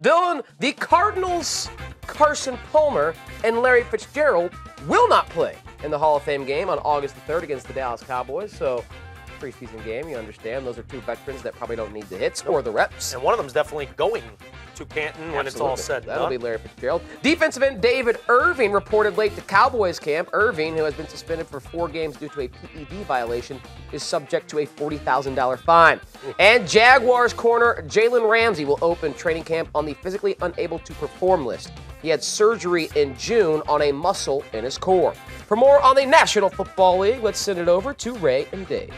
Dylan, the Cardinals' Carson Palmer and Larry Fitzgerald will not play in the Hall of Fame game on August the 3rd against the Dallas Cowboys. So, preseason game, you understand. Those are two veterans that probably don't need the hits or the reps. And one of them's definitely going to Canton when it's all said and done. That'll be Larry Fitzgerald. Defensive end David Irving reported late to Cowboys camp. Irving, who has been suspended for 4 games due to a PED violation, is subject to a $40,000 fine. And Jaguars corner Jalen Ramsey will open training camp on the physically unable to perform list. He had surgery in June on a muscle in his core. For more on the National Football League, let's send it over to Ray and Dave.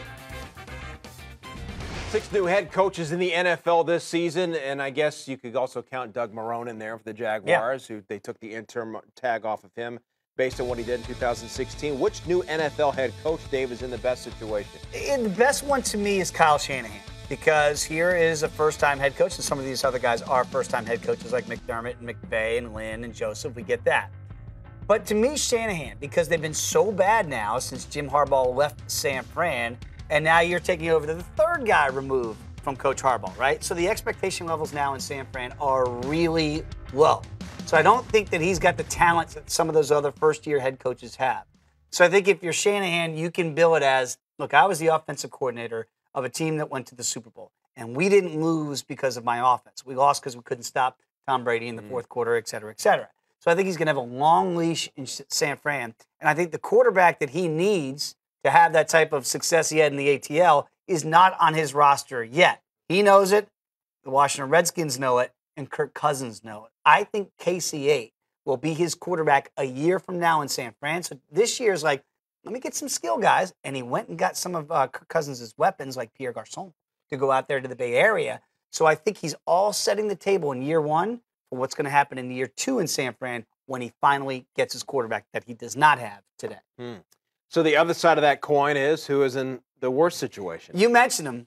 6 new head coaches in the NFL this season, and I guess you could also count Doug Marrone in there for the Jaguars, who they took the interim tag off of him based on what he did in 2016. Which new NFL head coach, Dave, is in the best situation? The best one to me is Kyle Shanahan, because here is a first-time head coach, and some of these other guys are first-time head coaches like McDermott and McVay and Lynn and Joseph. We get that. But to me, Shanahan, because they've been so bad now since Jim Harbaugh left San Fran, and now you're taking over the third guy removed from Coach Harbaugh, right? So the expectation levels now in San Fran are really low. So I don't think that he's got the talent that some of those other first-year head coaches have. So I think if you're Shanahan, you can bill it as, look, I was the offensive coordinator of a team that went to the Super Bowl, and we didn't lose because of my offense. We lost because we couldn't stop Tom Brady in the fourth quarter, et cetera, et cetera. So I think he's going to have a long leash in San Fran, and I think the quarterback that he needs to have that type of success he had in the ATL is not on his roster yet. He knows it, the Washington Redskins know it, and Kirk Cousins know it. I think KC8 will be his quarterback a year from now in San Fran. So this year is like, let me get some skill guys. And he went and got some of Kirk Cousins' weapons, like Pierre Garçon, to go out there to the Bay Area. So I think he's all setting the table in year 1 for what's going to happen in year 2 in San Fran when he finally gets his quarterback that he does not have today. So the other side of that coin is who is in the worst situation? You mentioned him.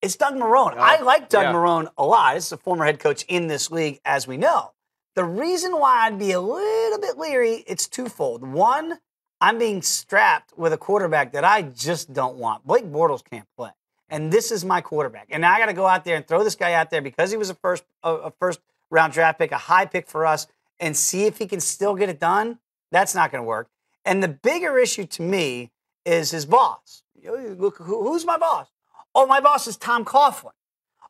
It's Doug Marrone. I like Doug Marrone a lot. This is a former head coach in this league, as we know. The reason why I'd be a little bit leery, it's twofold. One, I'm being strapped with a quarterback that I just don't want. Blake Bortles can't play. And this is my quarterback. And now I got to go out there and throw this guy out there because he was a first-round draft pick, a high pick for us, and see if he can still get it done. That's not going to work. And the bigger issue to me is his boss. Look, who's my boss? Oh, my boss is Tom Coughlin.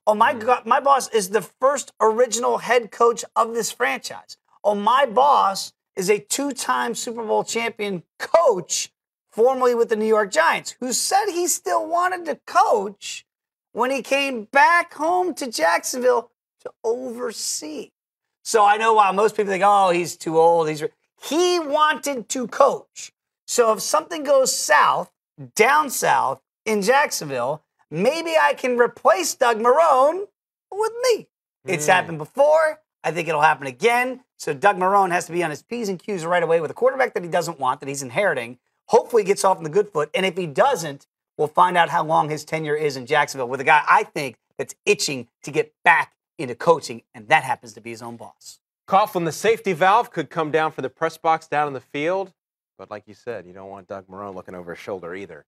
Oh, my God, my boss is the first original head coach of this franchise. Oh, my boss is a 2-time Super Bowl champion coach, formerly with the New York Giants, who said he still wanted to coach when he came back home to Jacksonville to oversee. So I know why most people think, oh, he's too old. He wanted to coach. So if something goes south, down south in Jacksonville, maybe I can replace Doug Marrone with me. It's happened before. I think it'll happen again. So Doug Marrone has to be on his P's and Q's right away with a quarterback that he doesn't want, that he's inheriting. Hopefully he gets off on the good foot. And if he doesn't, we'll find out how long his tenure is in Jacksonville with a guy I think that's itching to get back into coaching, and that happens to be his own boss. Coughlin, the safety valve, could come down for the press box down in the field. But like you said, you don't want Doug Marrone looking over his shoulder either.